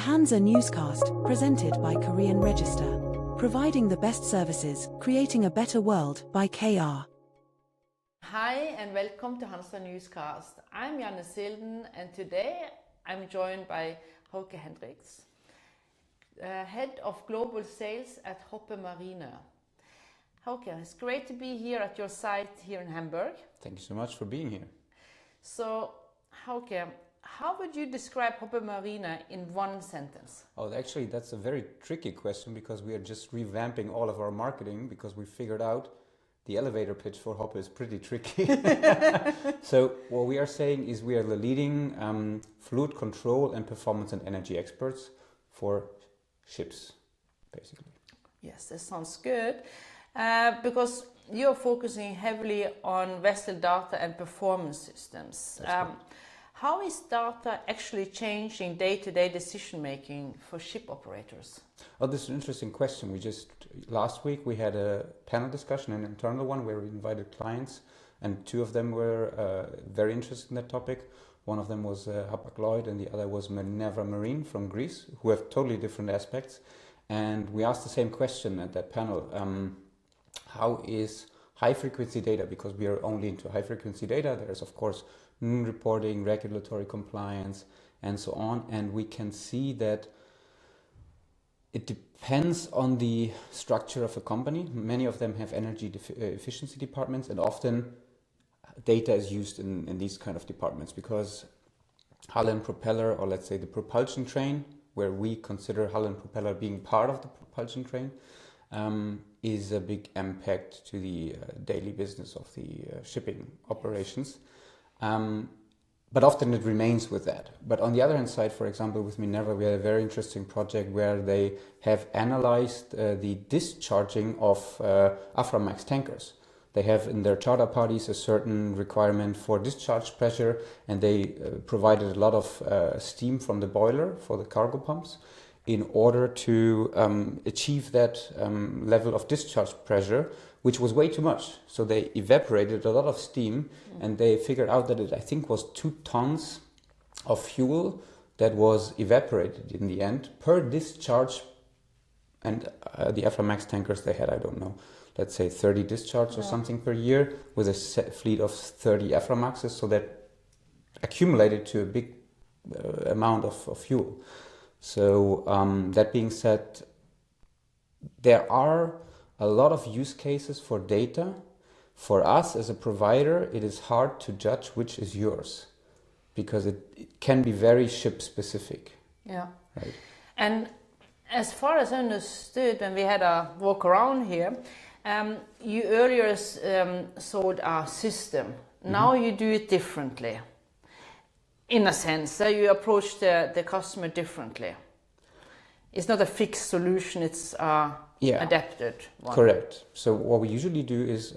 HANSA.newscast, presented by Korean Register. Providing the best services, creating a better world by KR. Hi and welcome to HANSA.newscast. I'm Janne Silden and today I'm joined by Hauke Hendricks, Head of Global Sales at Hoppe Marine. Hauke, it's great to be here at your site here in Hamburg. Thank you so much for being here. So, Hauke, how would you describe Hoppe Marine in one sentence? Oh, actually, that's a very tricky question because we are just revamping all of our marketing because we figured out the elevator pitch for Hoppe is pretty tricky. So what we are saying is we are the leading fluid control and performance and energy experts for ships, basically. Yes, that sounds good. Because you're focusing heavily on vessel data and performance systems. How is data actually changing day-to-day decision-making for ship operators? Oh, this is an interesting question. Last week we had a panel discussion, an internal one, where we invited clients, and two of them were very interested in that topic. One of them was Hapag-Lloyd and the other was Hoppe Marine from Greece, who have totally different aspects. And we asked the same question at that panel. How is high-frequency data, because we are only into high-frequency data, there is of course reporting, regulatory compliance, and so on. And we can see that it depends on the structure of a company. Many of them have energy efficiency departments, and often data is used in these kind of departments because hull and propeller, or let's say the propulsion train, where we consider hull and propeller being part of the propulsion train, is a big impact to the daily business of the shipping operations. But often it remains with that. But on the other hand side, for example, with Minerva, we had a very interesting project where they have analyzed the discharging of Aframax tankers. They have in their charter parties a certain requirement for discharge pressure, and they provided a lot of steam from the boiler for the cargo pumps in order to achieve that level of discharge pressure, which was way too much. So they evaporated a lot of steam, and they figured out that it, I think, was 2 tons of fuel that was evaporated in the end per discharge. And the Aframax tankers, they had, I don't know, let's say 30 discharges or something per year with a fleet of 30 Aframaxes. So that accumulated to a big amount of fuel. So that being said, there are a lot of use cases for data. For us as a provider, it is hard to judge which is yours because it can be very ship specific. Yeah. Right. And as far as I understood, when we had a walk around here, you earlier sold our system. Now you do it differently. In a sense, so you approach the customer differently. It's not a fixed solution, it's adapted one. Correct. So what we usually do is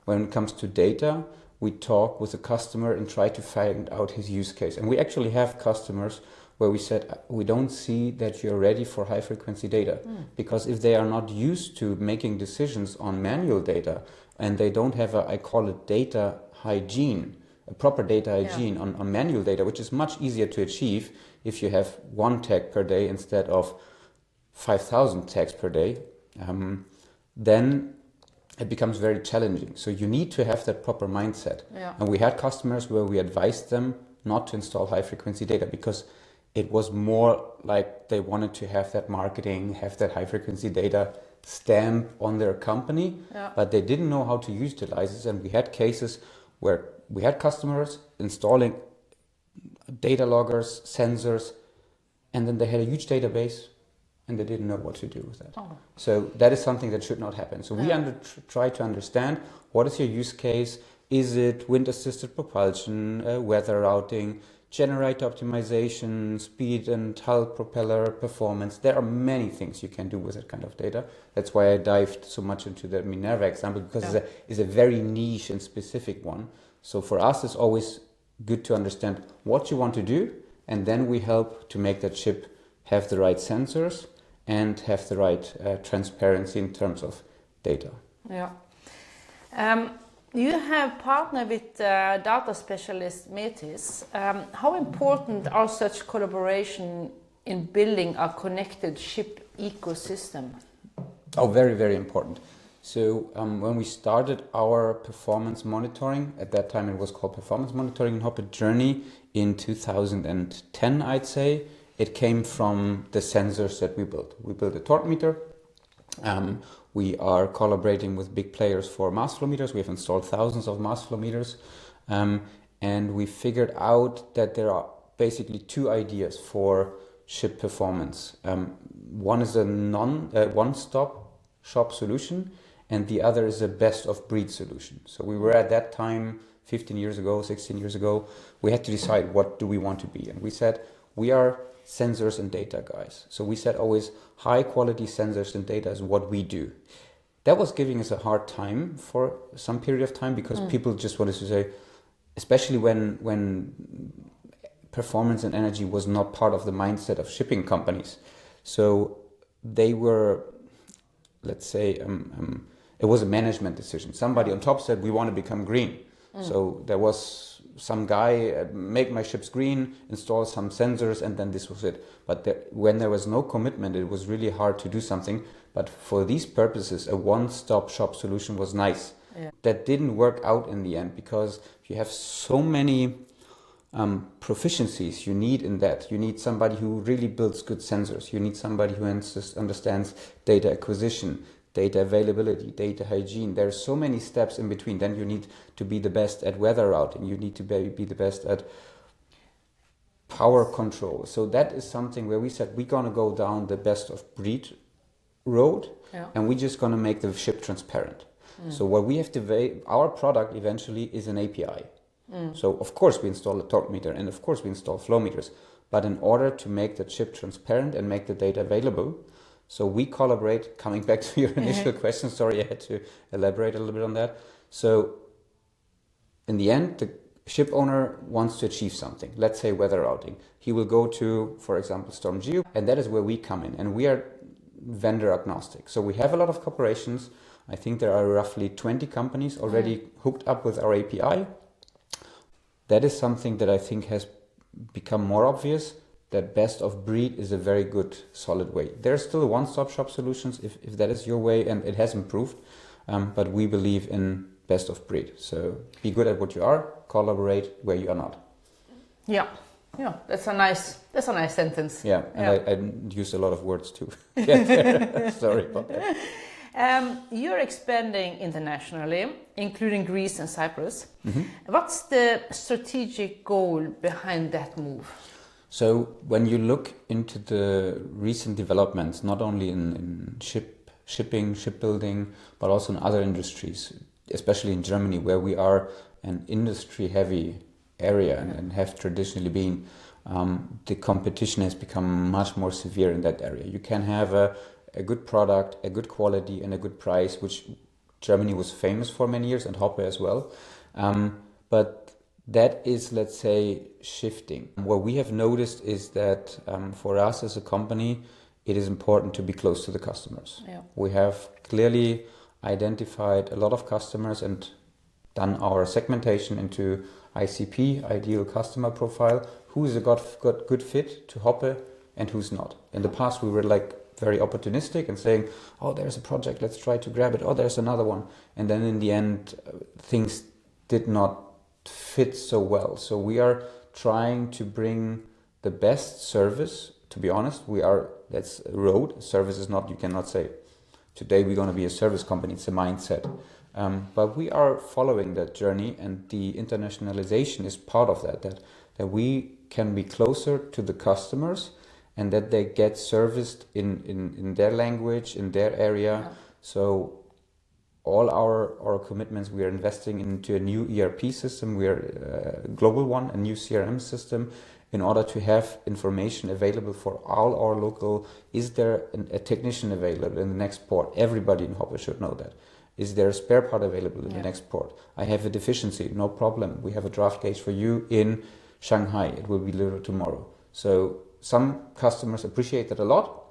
when it comes to data, we talk with the customer and try to find out his use case. And we actually have customers where we said, we don't see that you're ready for high frequency data. Because if they are not used to making decisions on manual data and they don't have I call it data hygiene, a proper data hygiene on manual data, which is much easier to achieve if you have 1 tag per day instead of 5,000 tags per day, then it becomes very challenging. So you need to have that proper mindset. And we had customers where we advised them not to install high frequency data because it was more like they wanted to have that marketing, have that high frequency data stamp on their company, but they didn't know how to utilize it. And we had cases where we had customers installing data loggers, sensors, and then they had a huge database and they didn't know what to do with that. So that is something that should not happen. So we try to understand what is your use case. Is it wind-assisted propulsion, weather routing, generator optimization, speed and hull propeller performance? There are many things you can do with that kind of data. That's why I dived so much into the Minerva example, because it's a very niche and specific one. So for us, it's always good to understand what you want to do, and then we help to make that ship have the right sensors and have the right transparency in terms of data. You have partnered with data specialist Metis. How important are such collaboration in building a connected ship ecosystem? Oh, very, very important. So when we started our performance monitoring, at that time it was called performance monitoring in Hoppe journey in 2010, I'd say, it came from the sensors that we built. We built a torque meter. We are collaborating with big players for mass flow meters. We have installed thousands of mass flow meters. And we figured out that there are basically two ideas for ship performance. One is a one-stop shop solution, and the other is a best-of-breed solution. So we were at that time, 15 years ago, 16 years ago, we had to decide what do we want to be. And we said, we are sensors and data guys. So we said always high-quality sensors and data is what we do. That was giving us a hard time for some period of time because people just wanted to say, especially when performance and energy was not part of the mindset of shipping companies. So they were, let's say, it was a management decision. Somebody on top said, we want to become green. So there was some guy, make my ships green, install some sensors, and then this was it. But when there was no commitment, it was really hard to do something. But for these purposes, a one-stop shop solution was nice. Yeah. That didn't work out in the end because you have so many proficiencies you need in that. You need somebody who really builds good sensors. You need somebody who understands data acquisition, data availability, data hygiene. There are so many steps in between. Then you need to be the best at weather routing. You need to be the best at power control. So that is something where we said we're going to go down the best of breed road, and we're just going to make the ship transparent. So what we have to, our product eventually is an API. So of course we install a torque meter and of course we install flow meters. But in order to make the chip transparent and make the data available, so we collaborate, coming back to your initial question, sorry I had to elaborate a little bit on that. So in the end, the ship owner wants to achieve something, let's say weather routing. He will go to, for example, StormGeo, and that is where we come in. And we are vendor agnostic. So we have a lot of corporations. I think there are roughly 20 companies already hooked up with our API. That is something that I think has become more obvious, that best of breed is a very good, solid way. There are still one-stop shop solutions if that is your way, and it has improved, but we believe in best of breed. So be good at what you are, collaborate where you are not. Yeah, that's a nice sentence. Yeah, and I used a lot of words too. Sorry about that. You're expanding internationally, including Greece and Cyprus. What's the strategic goal behind that move? So when you look into the recent developments, not only in shipping, shipbuilding, but also in other industries, especially in Germany, where we are an industry-heavy area and have traditionally been, the competition has become much more severe in that area. You can have a good product, a good quality, and a good price, which Germany was famous for many years, and Hoppe as well. But that is, let's say, shifting. What we have noticed is that for us as a company, it is important to be close to the customers. Yeah. We have clearly identified a lot of customers and done our segmentation into ICP, ideal customer profile, who is a good fit to Hoppe and who's not. In the past, we were very opportunistic and saying, oh, there's a project, let's try to grab it. Oh, there's another one. And then in the end, things did not fit so well. So we are trying to bring the best service. To be honest, that's a road. Service is not, you cannot say, today we're going to be a service company. It's a mindset. But we are following that journey, and the internationalization is part of that we can be closer to the customers and that they get serviced in their language, in their area. Yeah. So all our commitments, we are investing into a new ERP system. We are a global one, a new CRM system, in order to have information available for all our local. Is there a technician available in the next port? Everybody in Hoppe should know that. Is there a spare part available in the next port? I have a deficiency, no problem. We have a draft gauge for you in Shanghai. It will be delivered tomorrow. So some customers appreciate that a lot.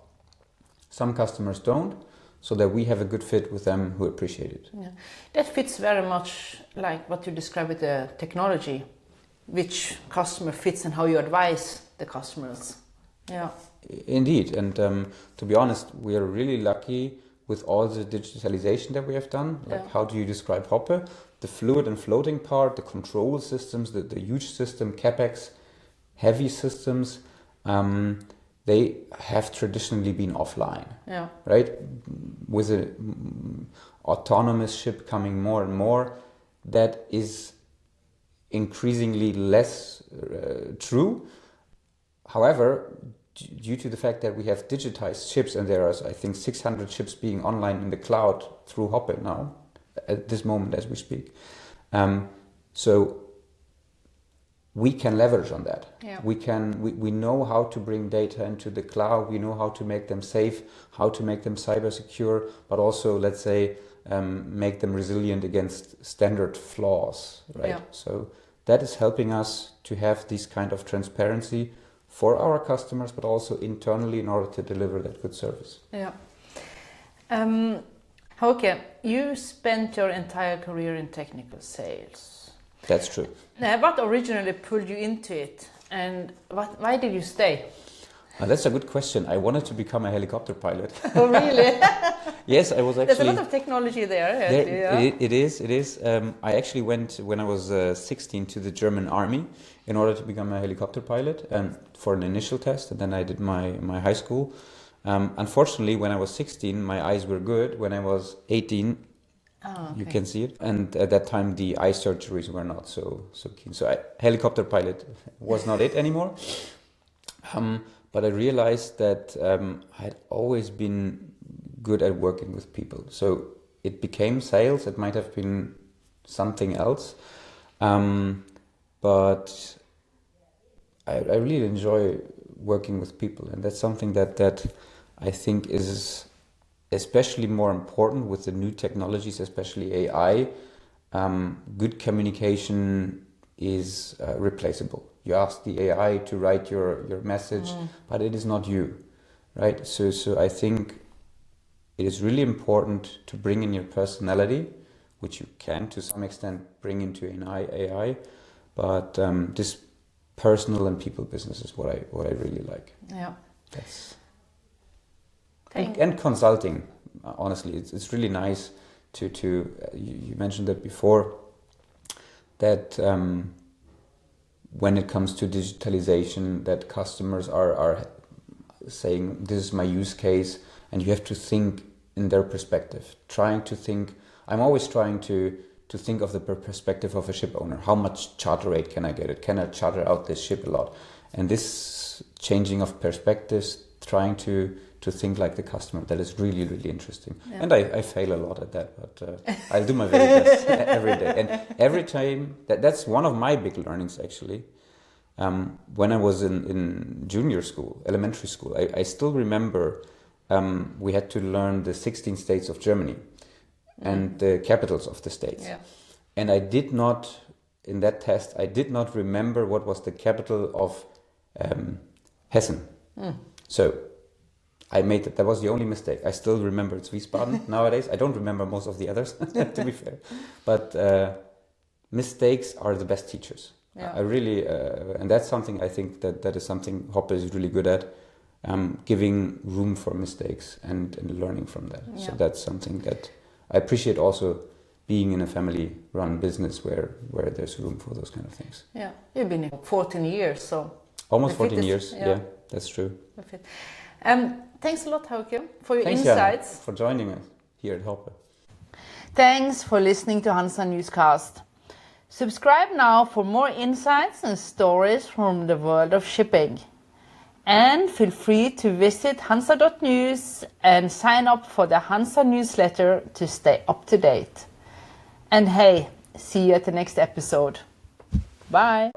Some customers don't. So that we have a good fit with them who appreciate it. Yeah. That fits very much like what you described with the technology, which customer fits and how you advise the customers. Yeah. Indeed, and to be honest, we are really lucky with all the digitalization that we have done. Like, how do you describe Hoppe? The fluid and floating part, the control systems, the huge system, CapEx, heavy systems, they have traditionally been offline, right? With an autonomous ship coming more and more, that is increasingly less true. However, due to the fact that we have digitized ships, and there are, I think, 600 ships being online in the cloud through Hoppe now, at this moment as we speak. So we can leverage on that. Yeah. We know how to bring data into the cloud. We know how to make them safe, how to make them cyber secure, but also, let's say, make them resilient against standard flaws, right? Yeah. So that is helping us to have this kind of transparency for our customers, but also internally in order to deliver that good service. Yeah. Hauke, you spent your entire career in technical sales. That's true. What originally pulled you into it, and why did you stay? That's a good question. I wanted to become a helicopter pilot. Oh, really? Yes, I was actually... There's a lot of technology there. It is. I actually went, when I was 16, to the German army in order to become a helicopter pilot for an initial test, and then I did my high school. Unfortunately, when I was 16, my eyes were good. When I was 18, you can see it. And at that time, the eye surgeries were not so keen. So helicopter pilot was not it anymore. But I realized that I had always been good at working with people. So it became sales. It might have been something else. But I really enjoy working with people. And that's something that I think is especially more important with the new technologies, especially AI. Good communication is replaceable. You ask the AI to write your message, but it is not you, right? So I think it is really important to bring in your personality, which you can to some extent bring into an AI, but this personal and people business is what I really like. Yeah. That's and consulting. Honestly, it's really nice to you mentioned that before, that when it comes to digitalization, that customers are saying, this is my use case, and you have to think in their perspective. I'm always trying to think of the perspective of a ship owner. How much charter rate can I get it? Can I charter out this ship a lot? And this changing of perspectives, trying to think like the customer, that is really, really interesting. Yeah. And I fail a lot at that, but I'll do my very best every day. And every time, that's one of my big learnings actually. When I was in junior school, elementary school, I still remember we had to learn the 16 states of Germany and the capitals of the states. Yeah. And I did not, in that test, I did not remember what was the capital of Hessen. So I made that was the only mistake. I still remember it's Wiesbaden nowadays. I don't remember most of the others, to be fair. But mistakes are the best teachers. Yeah. I really, and that's something I think that is something Hoppe is really good at, giving room for mistakes and learning from that. Yeah. So that's something that I appreciate also, being in a family-run business where there's room for those kind of things. Yeah, you've been here 14 years, so... Almost 14 years, yeah, that's true. Perfect. Thanks a lot, Hauke, for your insights. Janne, for joining us here at Hoppe. Thanks for listening to HANSA.newscast. Subscribe now for more insights and stories from the world of shipping. And feel free to visit HANSA.news and sign up for the HANSA newsletter to stay up to date. And hey, see you at the next episode. Bye.